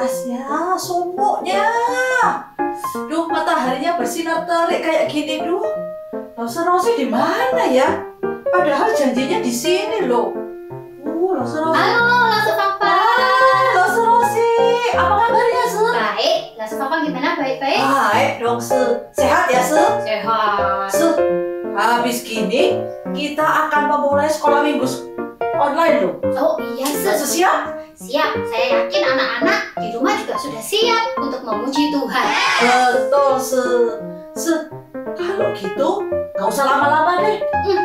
Panasnya, sumuknya. Duh, mataharinya bersinar terik kayak gini, duh. Loser Rosi di mana ya? Padahal janjinya di sini loh. Loser Rosi. Halo, Loser Papa. Loser Rosi. Apa kabarnya, Se? Baik, Loser Papa gimana? Baik-baik? Baik dong, Se. Sehat ya, Se? Sehat. Se, habis gini kita akan memulai sekolah minggu online loh. Oh iya, Se. Siap? Siap. Saya yakin anak-anak di rumah juga sudah siap untuk memuji Tuhan. Betul, Se. Kalau gitu, nggak usah lama-lama deh.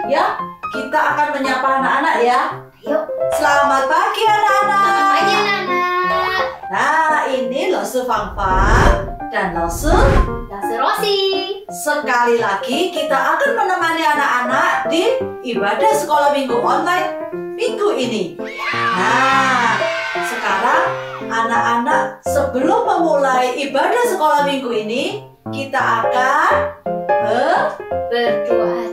Ya, kita akan menyapa anak-anak ya. Ayo. Selamat pagi anak-anak. Selamat pagi anak-anak. Nah, ini Loser Fangfang dan Loser Rosi. Sekali lagi kita akan menemani anak-anak di ibadah sekolah minggu online minggu ini. Nah, sekarang anak-anak sebelum memulai ibadah sekolah minggu ini, kita akan berdoa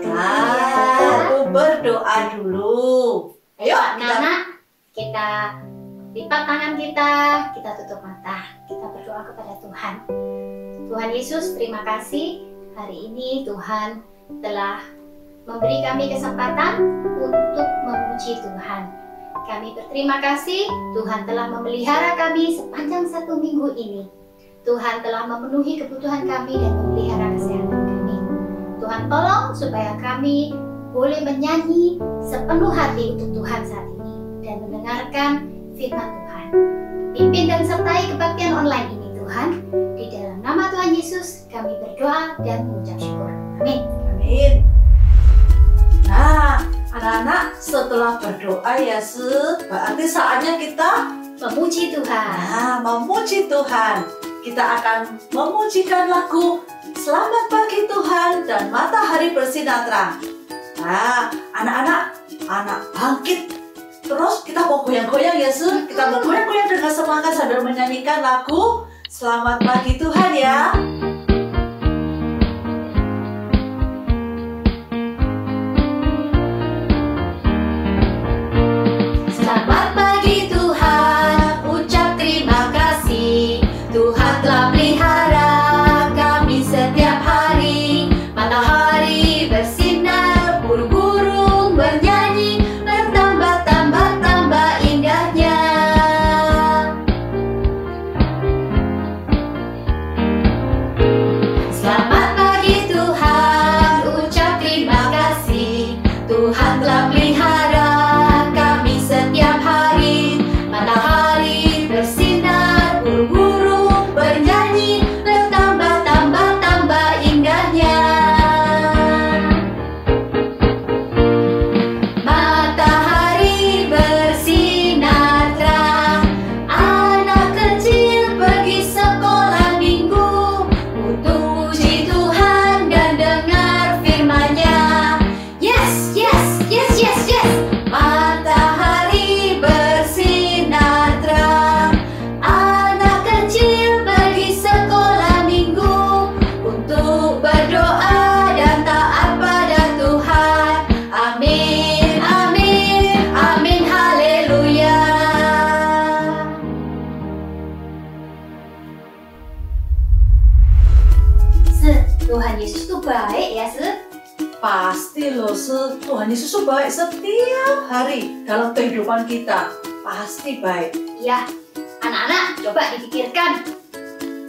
berdoa dulu. Ayo, anak-anak, kita lipat tangan kita tutup mata, kita berdoa kepada Tuhan. Tuhan Yesus, terima kasih hari ini Tuhan telah memberi kami kesempatan untuk memuji Tuhan. Kami berterima kasih Tuhan telah memelihara kami sepanjang 1 minggu ini. Tuhan telah memenuhi kebutuhan kami dan memelihara kesehatan kami. Tuhan tolong supaya kami boleh menyanyi sepenuh hati untuk Tuhan saat ini dan mendengarkan firman Tuhan. Pimpin dan sertai kebaktian online ini Tuhan. Di dalam nama Tuhan Yesus kami berdoa dan mengucap syukur. Amin. Amin. Nah, anak-anak setelah berdoa ya, berarti saatnya kita memuji Tuhan. Nah, memuji Tuhan. Kita akan memujikan lagu Selamat Pagi Tuhan dan Matahari Bersinar Terang. Nah, anak-anak bangkit. Terus kita mau goyang-goyang ya, Kita mau goyang-goyang dengan semangat sambil menyanyikan lagu Selamat Pagi Tuhan ya. Selamat pagi Tuhan, ucap terima kasih. Tuhan telah pelihara kami setiap hari. Matahari bersinar, burung-burung bernyanyi, bertambah-tambah indahnya. Selamat pagi Tuhan, ucap terima kasih. Tuhan telah pelihara kami setiap hari. Matahari bersinar, burung-burung bernyanyi, bertambah-tambah indahnya. Matahari bersinar terang, anak kecil pergi sekolah minggu untuk puji Tuhan dan dengar firman-Nya. Yes, yes, yes, yes, yes. Matahari bersinar terang, anak kecil pergi sekolah minggu untuk berdoa dan taat pada Tuhan. Amin, amin, amin, haleluya. Tuhan Yesus tuh baik ya, Pasti loh, Tuhan Yesus tuh baik setiap hari dalam kehidupan kita. Pasti baik. Ya, anak-anak coba dipikirkan.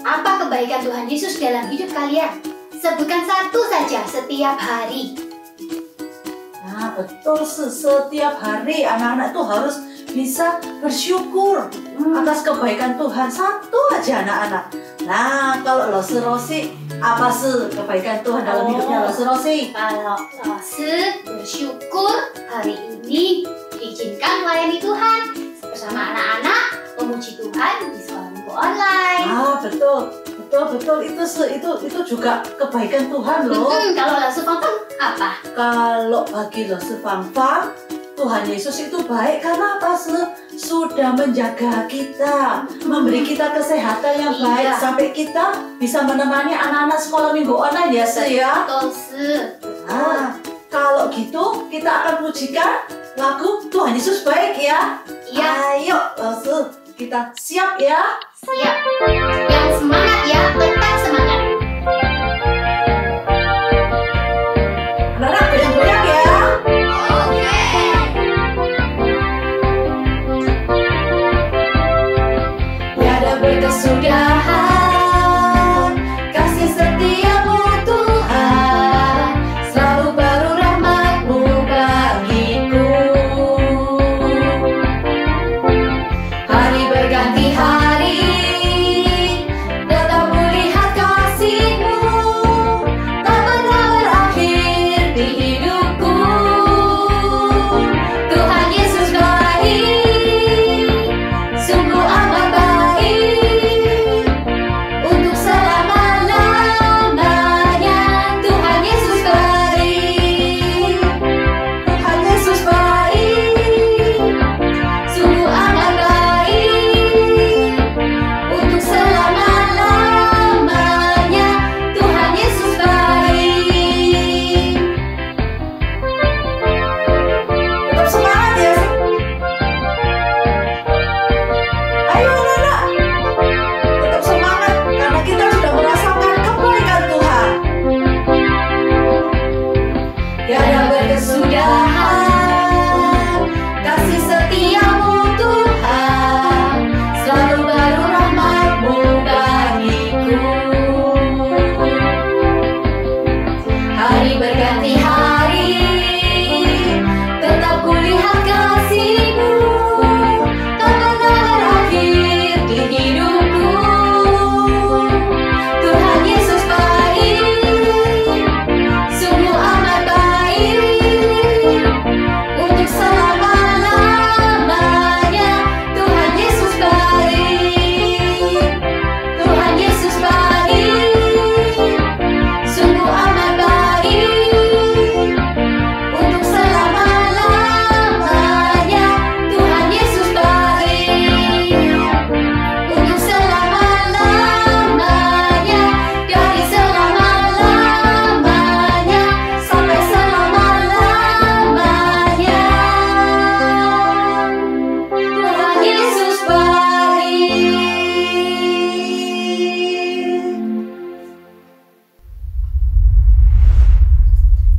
Apa kebaikan Tuhan Yesus dalam hidup kalian? Sebutkan satu saja setiap hari. Nah, betul, setiap hari anak-anak tuh harus bisa bersyukur atas kebaikan Tuhan. Satu aja anak-anak. Nah, kalau Loser Rosi, apa kebaikan Tuhan dalam hidupnya Loser Rosi? Kalau Loser bersyukur hari ini diizinkan melayani Tuhan bersama anak-anak memuji Tuhan di sekolah minggu online. Ah, betul. Itu juga kebaikan Tuhan loh. Kalau Loser Fangfang apa? Kalau bagi Loser Fangfang, Tuhan Yesus itu baik karena apa, sudah menjaga kita, memberi kita kesehatan yang baik sampai kita bisa menemani anak-anak sekolah minggu online ya, ya. Betul, Nah, kalau gitu kita akan pujikan lagu Tuhan Yesus baik ya. Iya. Ayo, kita siap ya. Siap. Yang semangat ya, tetap semangat. Anak-anak goyang-goyang ya. Oke. Tiada berkesudahan kasih setiamu Tuhan, selalu baru rahmat-Mu bagiku. Hari berganti hari, tetap kulihat kasih-Mu, tak pernah berakhir di hidupku. Tuhan Yesus baik, sungguh amat baik, untuk selama-lamanya. Tuhan Yesus baik, Tuhan Yesus baik, sungguh amat baik, untuk selama-lamanya. Tuhan Yesus baik. Tetap semangat ya. Ayo anak-anak, tetap semangat karena kita sudah merasakan kebaikan Tuhan. Tiada berkesudahan kasih setiamu Tuhan, selalu baru rahmat-Mu bagiku. Hari berganti hari, tetap kulihat kasih-Mu, tak pernah berakhir di hidupku. Tuhan Yesus baik, sungguh amat baik, untuk selama-lamanya. Tuhan Yesus baik, Tuhan Yesus baik, sungguh amat baik, untuk selama-lamanya. Tuhan Yesus baik, untuk selama-lamanya, dari selama-lamanya sampai selama-lamanya. Tuhan Yesus baik.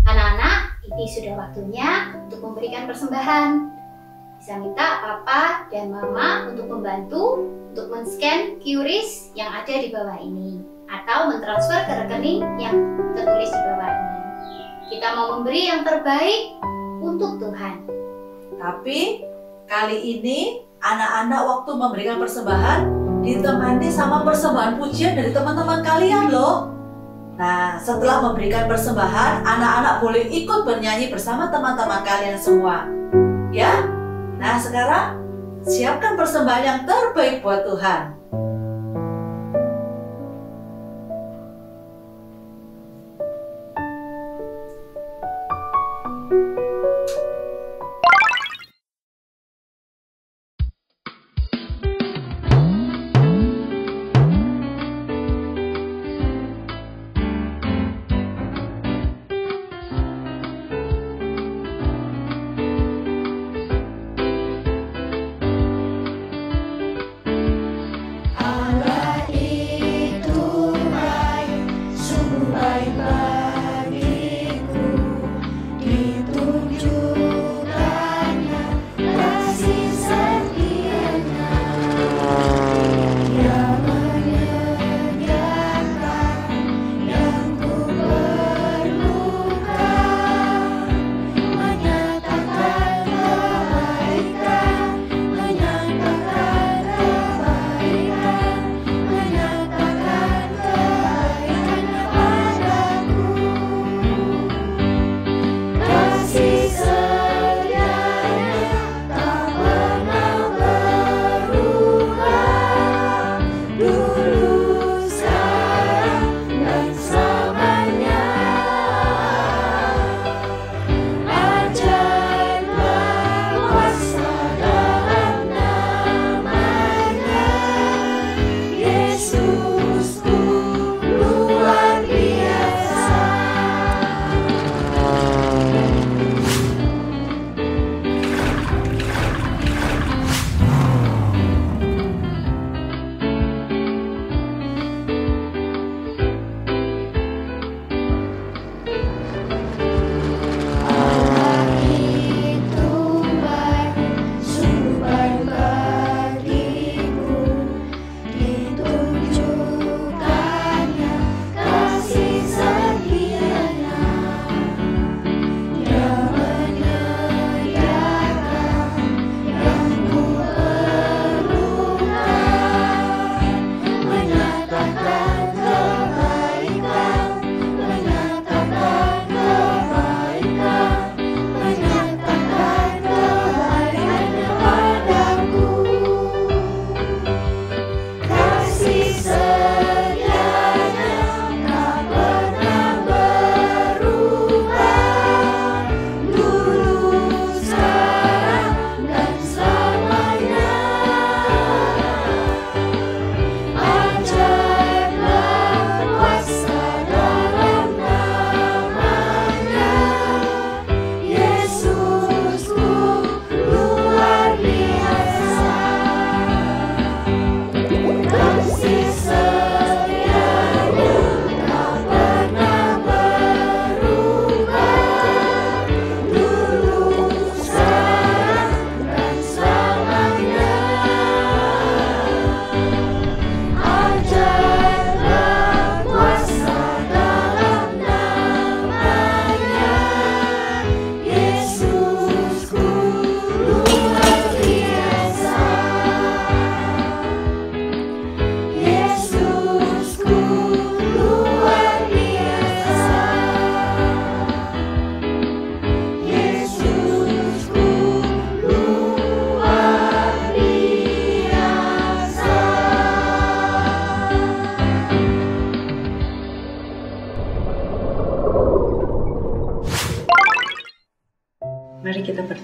Anak-anak, ini sudah waktunya untuk memberikan persembahan. Bisa minta Papa dan Mama untuk membantu untuk men-scan QRIS yang ada di bawah ini, atau mentransfer ke rekening yang tertulis di bawah ini. Kita mau memberi yang terbaik untuk Tuhan. Tapi kali ini anak-anak waktu memberikan persembahan ditemani sama persembahan pujian dari teman-teman kalian loh. Nah, setelah memberikan persembahan, anak-anak boleh ikut bernyanyi bersama teman-teman kalian semua. Ya? Nah, sekarang siapkan persembahan yang terbaik buat Tuhan.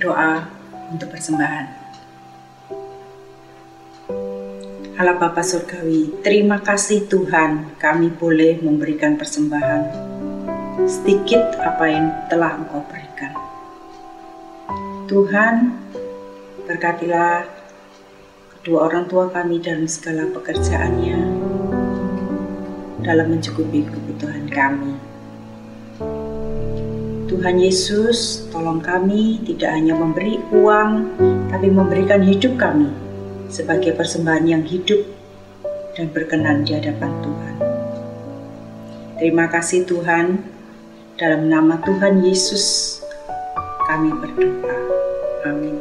berdoa untuk persembahan. Allah Bapa Surgawi, terima kasih Tuhan kami boleh memberikan persembahan sedikit apa yang telah Engkau berikan. Tuhan, berkatilah kedua orang tua kami dalam segala pekerjaannya, dalam mencukupi kebutuhan kami. Tuhan Yesus, tolong kami tidak hanya memberi uang, tapi memberikan hidup kami sebagai persembahan yang hidup dan berkenan di hadapan Tuhan. Terima kasih Tuhan, dalam nama Tuhan Yesus kami berdoa. Amin.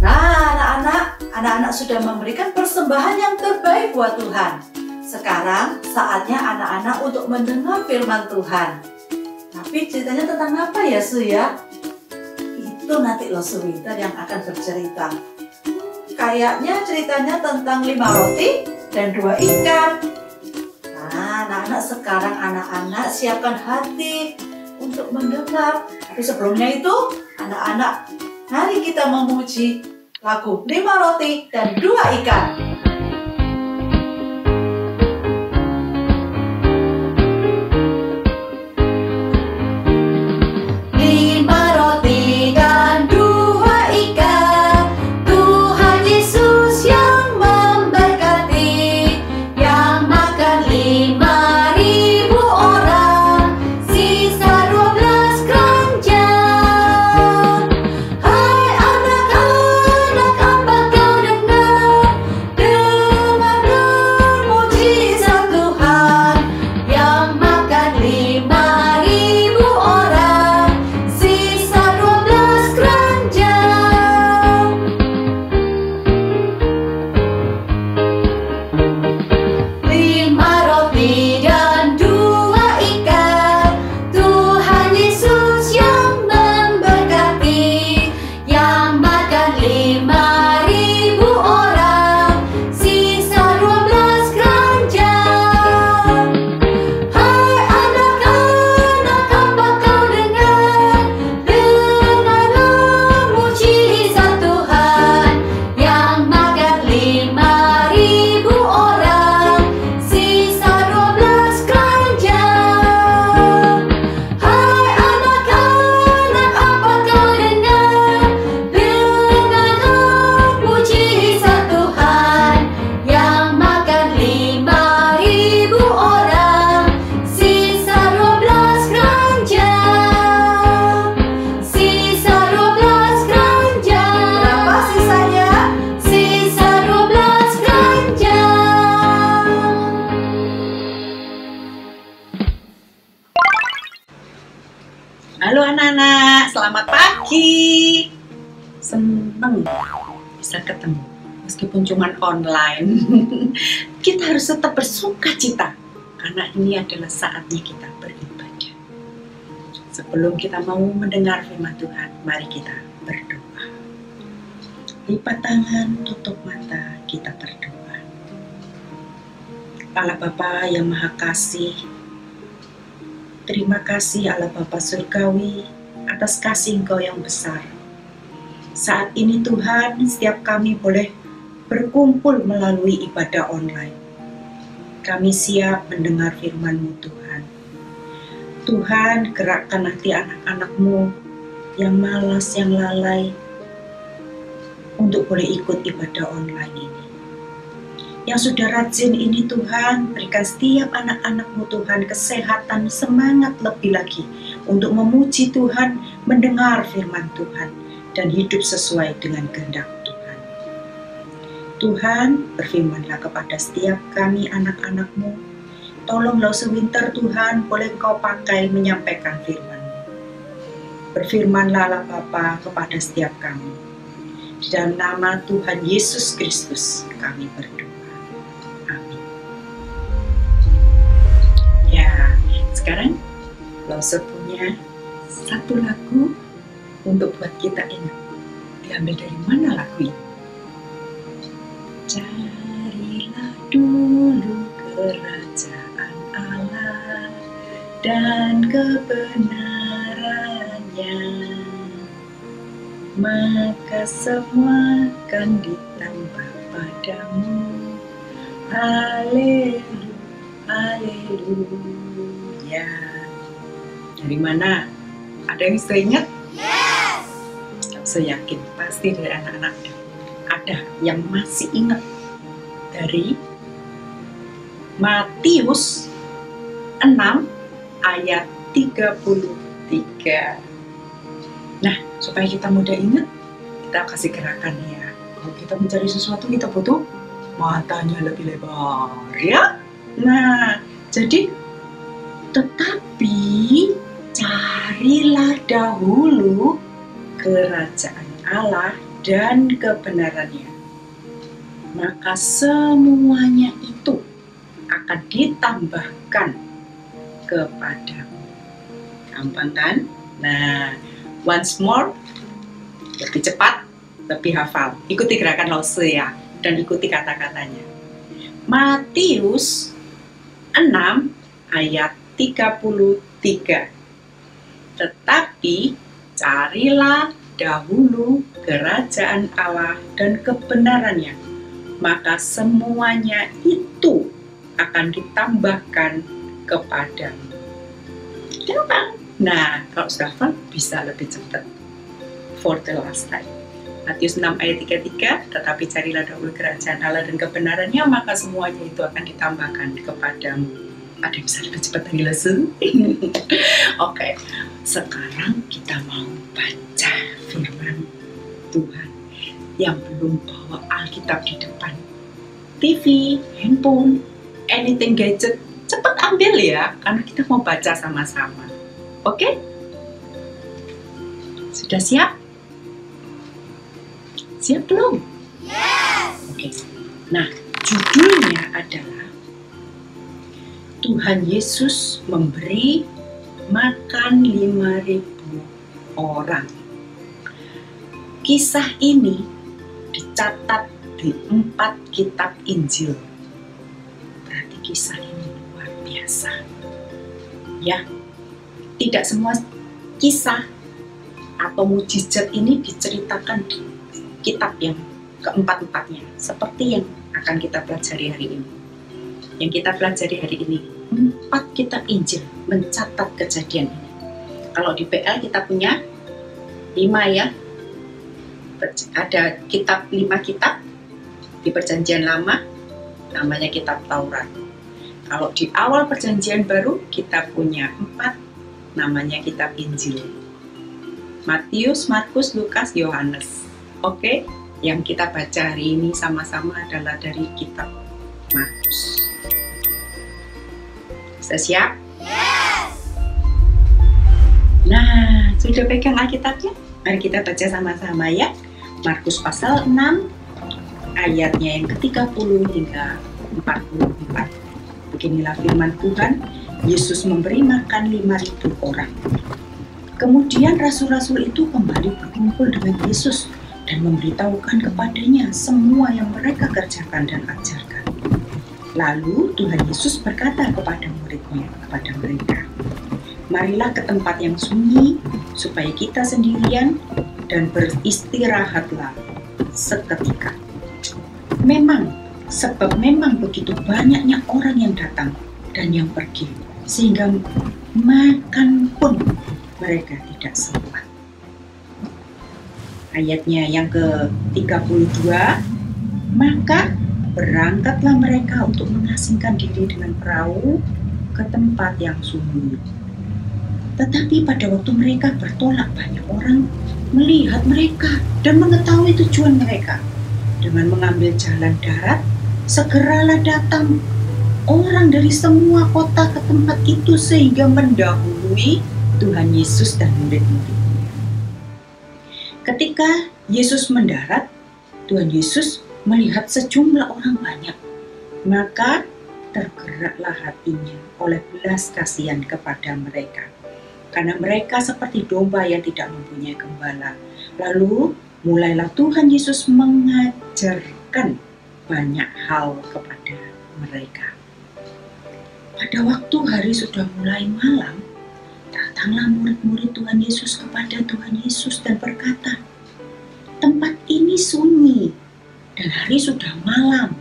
Nah, anak-anak sudah memberikan persembahan yang terbaik buat Tuhan. Sekarang saatnya anak-anak untuk mendengar firman Tuhan. Tapi ceritanya tentang apa ya, Su ya? Itu nanti loh Suwinter yang akan bercerita. Kayaknya ceritanya tentang 5 roti dan 2 ikan. Nah, anak-anak sekarang siapkan hati untuk mendengar. Tapi sebelumnya itu, anak-anak, mari kita memuji lagu 5 roti dan 2 ikan. Halo anak-anak, selamat pagi. Seneng bisa ketemu, meskipun cuma online. Kita harus tetap bersuka cita, karena ini adalah saatnya kita beribadah. Sebelum kita mau mendengar firman Tuhan, mari kita berdoa. Lipat tangan, tutup mata, kita berdoa. Allah Bapa yang Maha Kasih, terima kasih Allah Bapa Surgawi atas kasih Engkau yang besar. Saat ini Tuhan, setiap kami boleh berkumpul melalui ibadah online. Kami siap mendengar firman-Mu Tuhan. Tuhan, gerakkan hati anak-anak-Mu yang malas, yang lalai, untuk boleh ikut ibadah online ini. Yang sudah rajin ini Tuhan, berikan setiap anak-anak-Mu Tuhan kesehatan, semangat lebih lagi untuk memuji Tuhan, mendengar firman Tuhan, dan hidup sesuai dengan kehendak Tuhan. Tuhan, berfirmanlah kepada setiap kami anak-anak-Mu. Tolonglah Suwinter Tuhan, boleh Kau pakai menyampaikan firman-Mu. Berfirmanlah Allah Bapa kepada setiap kami. Di dalam nama Tuhan Yesus Kristus kami berdoa. Sekarang Lause punya satu lagu untuk buat kita ingat. Diambil dari mana lagu ini? Carilah dulu kerajaan Allah dan kebenaran maka semua akan ditambah padamu. Haleluya, haleluya. Dari mana? Ada yang bisa ingat? Yes. Saya yakin pasti dari anak-anak ada yang masih ingat dari Matius 6 ayat 33. Nah, supaya kita mudah ingat, kita kasih gerakan ya. Kalau kita mencari sesuatu, kita butuh matanya lebih lebar ya. Nah, jadi tetapi carilah dahulu kerajaan Allah dan kebenarannya, maka semuanya itu akan ditambahkan kepadamu. Gampang kan? Nah, once more, lebih cepat, lebih hafal. Ikuti gerakan Lause ya, dan ikuti kata-katanya. Matius 6 ayat 33. Tetapi carilah dahulu kerajaan Allah dan kebenarannya, maka semuanya itu akan ditambahkan kepadamu. Gampang. Nah, kalau sudah hafal bisa lebih cepat. For the last time. Matius 6 ayat 33, tetapi carilah dahulu kerajaan Allah dan kebenarannya, maka semuanya itu akan ditambahkan kepadamu. Ada yang bisa lebih cepat dari Lause? Oke, sekarang kita mau baca firman Tuhan. Yang belum bawa Alkitab di depan, TV, handphone, anything gadget, cepat ambil ya, karena kita mau baca sama-sama. Oke? Sudah siap? Siap belum? Yes. Oke. Nah, judulnya adalah Tuhan Yesus memberi makan 5.000 orang. Kisah ini dicatat di 4 kitab Injil. Berarti kisah ini luar biasa. Ya, tidak semua kisah atau mujizat ini diceritakan di kitab yang keempat-empatnya, seperti yang akan kita pelajari hari ini. Yang kita pelajari hari ini, 4 kitab Injil mencatat kejadian ini. Kalau di PL kita punya 5 ya, ada 5 kitab di Perjanjian Lama, namanya kitab Taurat. Kalau di awal Perjanjian Baru, kita punya 4, namanya kitab Injil. Matius, Markus, Lukas, Yohanes. Oke, yang kita baca hari ini sama-sama adalah dari kitab Markus. Sudah siap? Yes. Nah, sudah pegang Alkitabnya? Mari kita baca sama-sama ya. Markus pasal 6, ayatnya yang ke-30 hingga 44. Beginilah firman Tuhan, Yesus memberi makan 5.000 orang. Kemudian rasul-rasul itu kembali berkumpul dengan Yesus dan memberitahukan kepadanya semua yang mereka kerjakan dan ajarkan. Lalu Tuhan Yesus berkata kepada murid-Nya, kepada mereka, marilah ke tempat yang sunyi, supaya kita sendirian dan beristirahatlah seketika. Sebab memang begitu banyaknya orang yang datang dan yang pergi, sehingga makan pun mereka tidak sempat. Ayatnya yang ke-32, maka berangkatlah mereka untuk mengasingkan diri dengan perahu ke tempat yang sunyi. Tetapi pada waktu mereka bertolak, banyak orang melihat mereka dan mengetahui tujuan mereka. Dengan mengambil jalan darat, segeralah datang orang dari semua kota ke tempat itu sehingga mendahului Tuhan Yesus dan murid-murid. Ketika Yesus mendarat, Tuhan Yesus melihat sejumlah orang banyak, maka tergeraklah hatinya oleh belas kasihan kepada mereka, karena mereka seperti domba yang tidak mempunyai gembala. Lalu mulailah Tuhan Yesus mengajarkan banyak hal kepada mereka. Pada waktu hari sudah mulai malam, datanglah murid-murid Tuhan Yesus kepada Tuhan Yesus dan berkata, tempat ini sunyi dan hari sudah malam.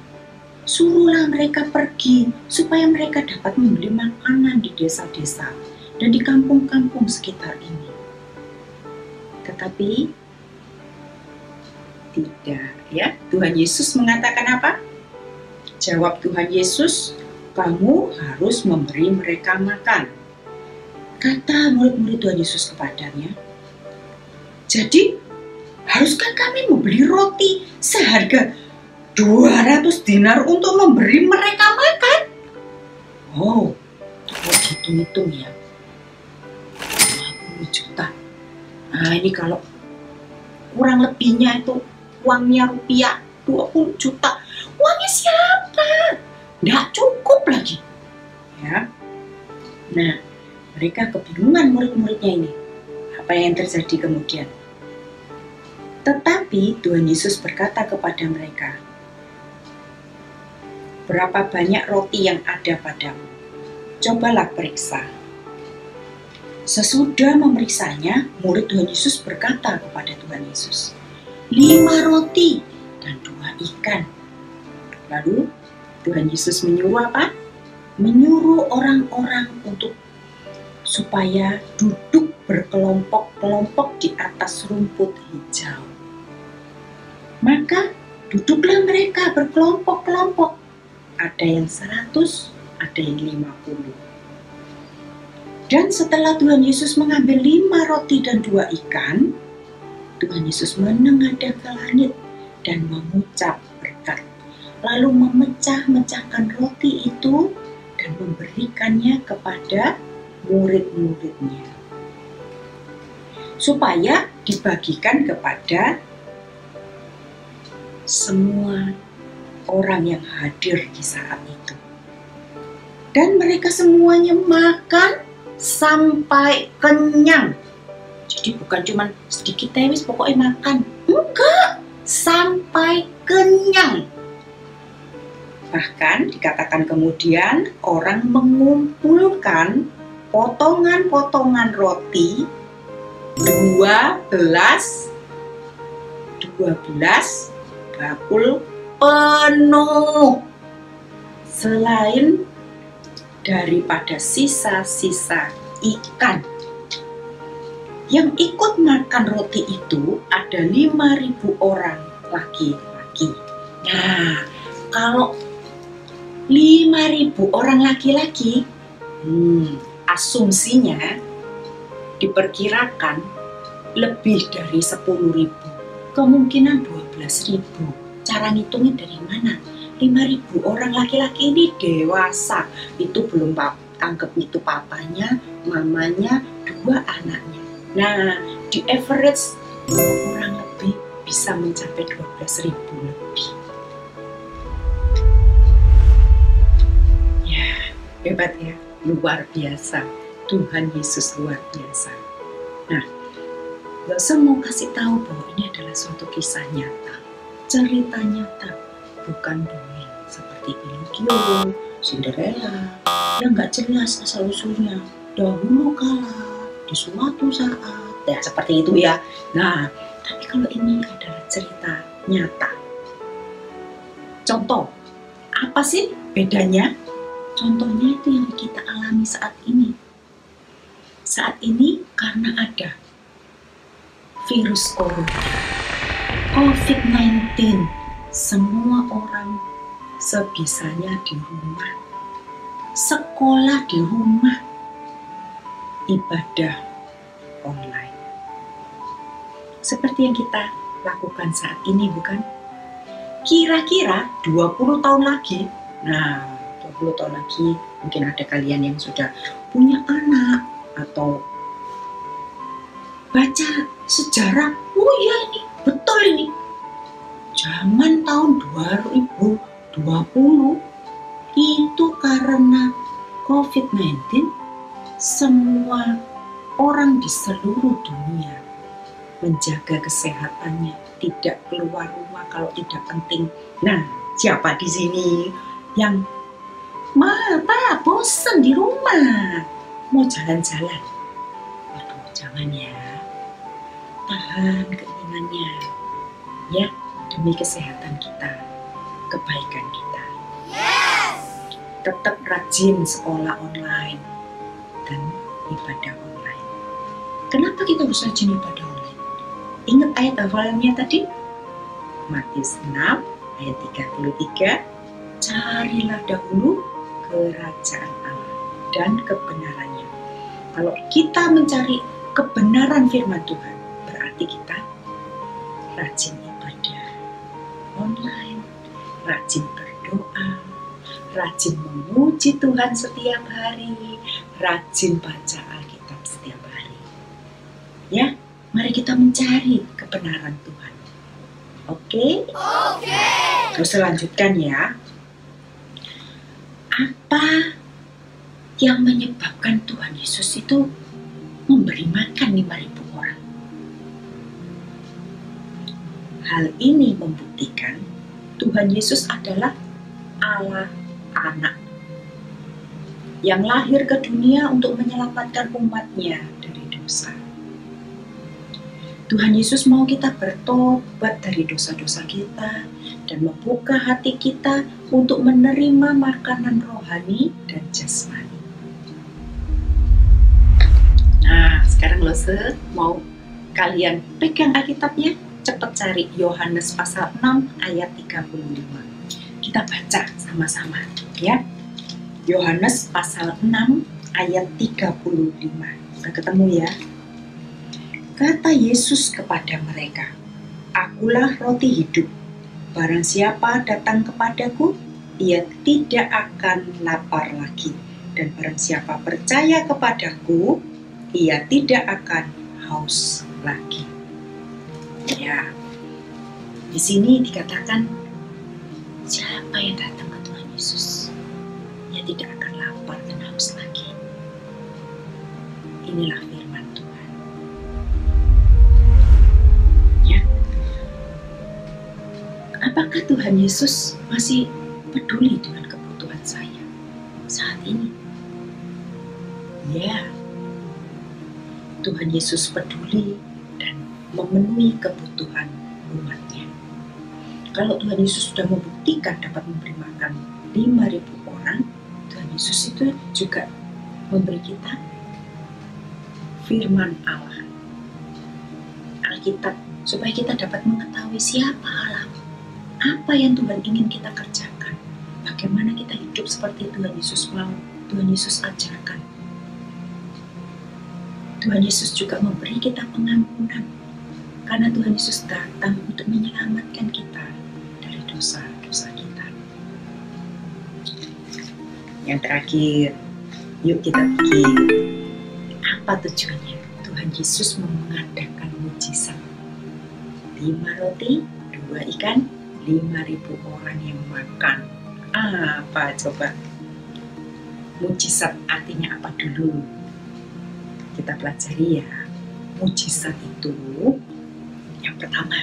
Suruhlah mereka pergi supaya mereka dapat membeli makanan di desa-desa dan di kampung-kampung sekitar ini. Tetapi tidak, ya. Tuhan Yesus mengatakan apa? Jawab Tuhan Yesus, kamu harus memberi mereka makan. Kata murid-murid Tuhan Yesus kepadanya, jadi haruskah kami membeli roti seharga 200 dinar untuk memberi mereka makan? Oh, kalau hitung-hitung ya, 20 juta. Nah ini kalau kurang lebihnya itu uangnya rupiah 20 juta. Uangnya siapa? Nggak cukup lagi. Ya. Nah, mereka kebingungan murid-muridnya ini. Apa yang terjadi kemudian? Tetapi Tuhan Yesus berkata kepada mereka, berapa banyak roti yang ada padamu? Cobalah periksa. Sesudah memeriksanya, murid Tuhan Yesus berkata kepada Tuhan Yesus, 5 roti dan 2 ikan. Lalu Tuhan Yesus menyuruh apa? Menyuruh orang-orang supaya duduk berkelompok-kelompok di atas rumput hijau. Maka duduklah mereka berkelompok-kelompok. Ada yang 100, ada yang 50. Dan setelah Tuhan Yesus mengambil 5 roti dan 2 ikan, Tuhan Yesus menengadah ke langit dan mengucap berkat. Lalu memecah-mecahkan roti itu dan memberikannya kepada murid-muridnya. Supaya dibagikan kepada semua orang yang hadir di saat itu. Dan mereka semuanya makan sampai kenyang. Jadi bukan cuma sedikit tewis pokoknya makan. Enggak, sampai kenyang. Bahkan dikatakan kemudian orang mengumpulkan potongan-potongan roti 12 bakul penuh, selain daripada sisa-sisa ikan. Yang ikut makan roti itu ada 5.000 orang laki-laki. Nah, kalau 5.000 orang laki-laki, asumsinya diperkirakan lebih dari 10.000, kemungkinan 12.000. Cara ngitungnya dari mana? 5.000 orang laki-laki ini dewasa, itu belum anggap itu papanya, mamanya, 2 anaknya. Nah, di average kurang lebih bisa mencapai 12.000 lebih. Hebat ya, luar biasa. Tuhan Yesus luar biasa. Nah, Gak mau kasih tahu bahwa ini adalah suatu kisah nyata, cerita nyata, bukan dongeng seperti Pinocchio, Cinderella, yang gak jelas asal usulnya. Dahulu kala, di suatu saat, ya seperti itu ya. Nah, tapi kalau ini adalah cerita nyata. Contoh, apa sih bedanya? Contohnya itu yang kita alami saat ini. Saat ini karena ada virus corona, COVID-19, semua orang sebisanya di rumah, sekolah di rumah, ibadah online. Seperti yang kita lakukan saat ini, bukan? Kira-kira 20 tahun lagi, nah 20 tahun lagi mungkin ada kalian yang sudah punya anak atau baca sejarah, oh iya ini, betul ini. Zaman tahun 2020 itu karena COVID-19, semua orang di seluruh dunia menjaga kesehatannya, tidak keluar rumah kalau tidak penting. Nah, siapa di sini yang Pak, bosen di rumah, mau jalan-jalan? Waduh, jangan ya. Tahan keinginannya. Ya, demi kesehatan kita, kebaikan kita. Tetap rajin sekolah online dan ibadah online. Kenapa kita harus rajin ibadah online? Ingat ayat hafalannya tadi? Matius 6 ayat 33, carilah dahulu kerajaan Allah dan kebenarannya. Kalau kita mencari kebenaran firman Tuhan, berarti kita rajin ibadah online, rajin berdoa, rajin memuji Tuhan setiap hari, rajin baca Alkitab setiap hari. Ya, mari kita mencari kebenaran Tuhan. Oke? Terus selanjutkan ya. Apa yang menyebabkan Tuhan Yesus itu memberi makan 5.000 orang? Hal ini membuktikan Tuhan Yesus adalah Allah Anak yang lahir ke dunia untuk menyelamatkan umatnya dari dosa. Tuhan Yesus mau kita bertobat dari dosa-dosa kita dan membuka hati kita untuk menerima makanan rohani dan jasmani. Nah, sekarang mau kalian pegang Alkitabnya, cepat cari Yohanes pasal 6 ayat 35. Kita baca sama-sama ya. Yohanes pasal 6 ayat 35. Sudah ketemu ya? Kata Yesus kepada mereka, "Akulah roti hidup. Barang siapa datang kepadaku, ia tidak akan lapar lagi. Dan barang siapa percaya kepadaku, ia tidak akan haus lagi." Ya, di sini dikatakan siapa yang datang ke Tuhan Yesus, ia tidak akan lapar dan haus lagi. Inilah firman Tuhan. Ya, apakah Tuhan Yesus masih peduli dengan kebutuhan saya saat ini? Ya, Tuhan Yesus peduli dan memenuhi kebutuhan umatnya. Kalau Tuhan Yesus sudah membuktikan dapat memberi makan 5.000 orang, Tuhan Yesus itu juga memberi kita firman Allah, Alkitab, supaya kita dapat mengetahui siapa Allah, apa yang Tuhan ingin kita kerjakan, bagaimana kita hidup seperti Tuhan Yesus mau, Tuhan Yesus ajarkan. Tuhan Yesus juga memberi kita pengampunan, karena Tuhan Yesus datang untuk menyelamatkan kita dari dosa-dosa kita. Yang terakhir, yuk kita pikir, apa tujuannya Tuhan Yesus mengadakan mujizat? 5 roti, 2 ikan, 5.000 orang yang makan. Apa coba? Mujizat artinya apa dulu? Kita pelajari ya. Mujizat itu yang pertama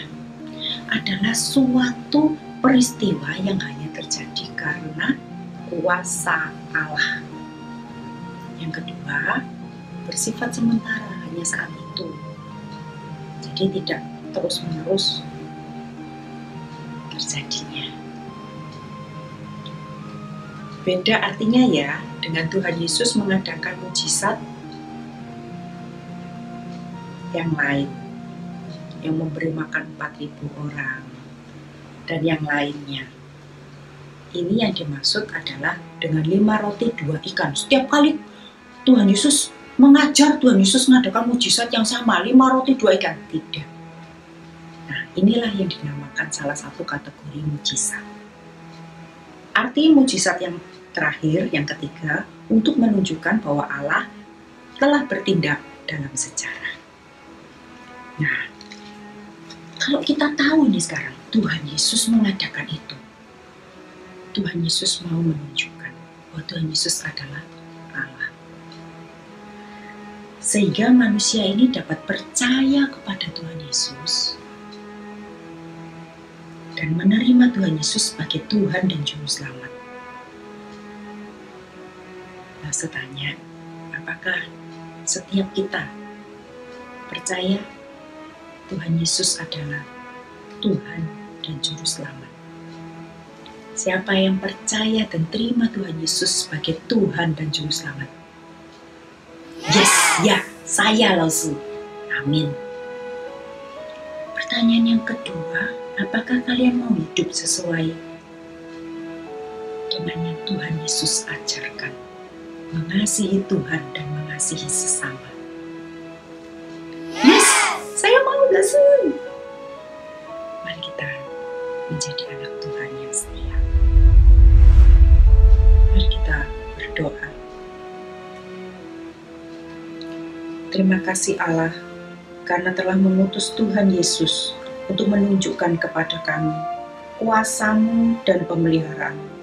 adalah suatu peristiwa yang hanya terjadi karena kuasa Allah. Yang kedua, bersifat sementara, hanya saat itu. Jadi tidak terus-menerus terjadinya. Beda artinya ya dengan Tuhan Yesus mengadakan mujizat yang lain, yang memberi makan 4.000 orang dan yang lainnya. Ini yang dimaksud adalah dengan 5 roti 2 ikan. Setiap kali Tuhan Yesus mengajar, Tuhan Yesus mengadakan mujizat yang sama, 5 roti 2 ikan. Tidak. Nah, inilah yang dinamakan salah satu kategori mujizat. Arti mujizat yang terakhir, yang ketiga, untuk menunjukkan bahwa Allah telah bertindak dalam sejarah. Nah, kalau kita tahu ini sekarang, Tuhan Yesus mengadakan itu. Tuhan Yesus mau menunjukkan bahwa Tuhan Yesus adalah Allah. Sehingga manusia ini dapat percaya kepada Tuhan Yesus dan menerima Tuhan Yesus sebagai Tuhan dan Juru Selamat. Nah, saya tanya, apakah setiap kita percaya Tuhan Yesus adalah Tuhan dan Juru Selamat. Siapa yang percaya dan terima Tuhan Yesus sebagai Tuhan dan Juru Selamat? Yes, ya, saya Lausu. Amin. Pertanyaan yang kedua, apakah kalian mau hidup sesuai dengan yang Tuhan Yesus ajarkan? Mengasihi Tuhan dan mengasihi sesama. Yes, saya mau Lausu. Mari kita menjadi anak Tuhan yang setia. Mari kita berdoa. Terima kasih Allah karena telah mengutus Tuhan Yesus untuk menunjukkan kepada kami kuasa-Mu dan pemeliharaan-Mu.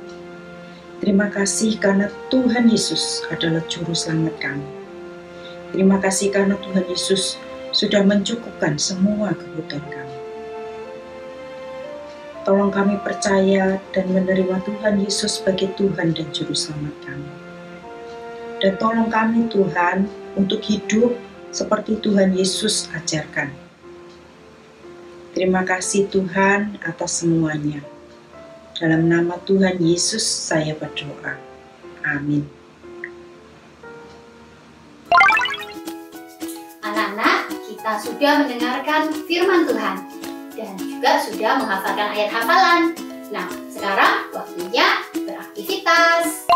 Terima kasih karena Tuhan Yesus adalah Juru Selamat kami. Terima kasih karena Tuhan Yesus sudah mencukupkan semua kebutuhan kami. Tolong kami percaya dan menerima Tuhan Yesus sebagai Tuhan dan Juru Selamat kami. Dan tolong kami Tuhan untuk hidup seperti Tuhan Yesus ajarkan. Terima kasih Tuhan atas semuanya. Dalam nama Tuhan Yesus saya berdoa. Amin. Anak-anak, kita sudah mendengarkan firman Tuhan dan juga sudah menghafalkan ayat hafalan. Nah, sekarang waktunya beraktivitas.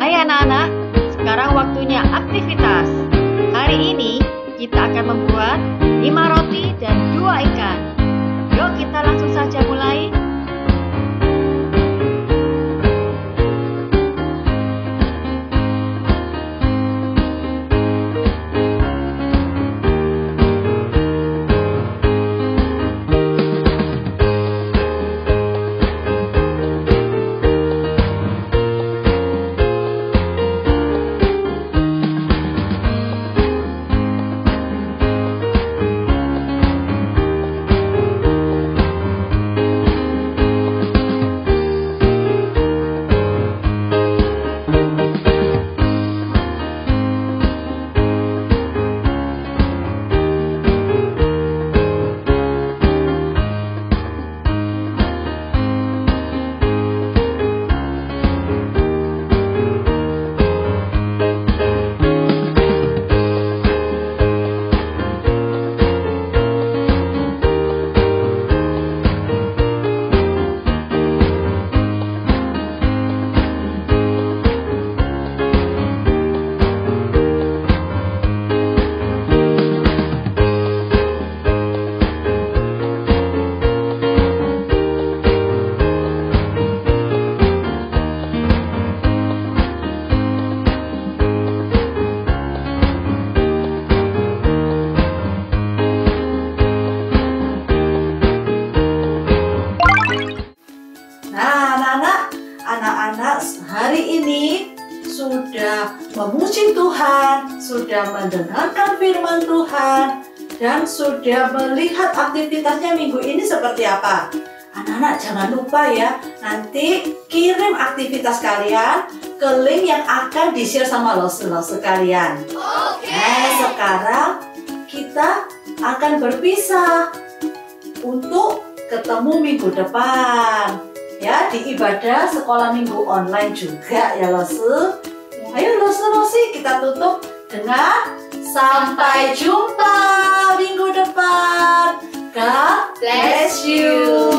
Hai anak-anak, sekarang waktunya aktivitas. Hari ini kita akan membuat 5 roti dan 2 ikan. Yuk kita langsung saja mulai. Anak-anak hari ini sudah memuji Tuhan, sudah mendengarkan firman Tuhan, dan sudah melihat aktivitasnya minggu ini seperti apa. Anak-anak jangan lupa ya, nanti kirim aktivitas kalian ke link yang akan di-share sama losu-losu kalian. Nah, sekarang kita akan berpisah untuk ketemu minggu depan. Ya, di ibadah sekolah minggu online juga ya losu. Ayo losu-losi kita tutup dengan sampai jumpa minggu depan. God bless you.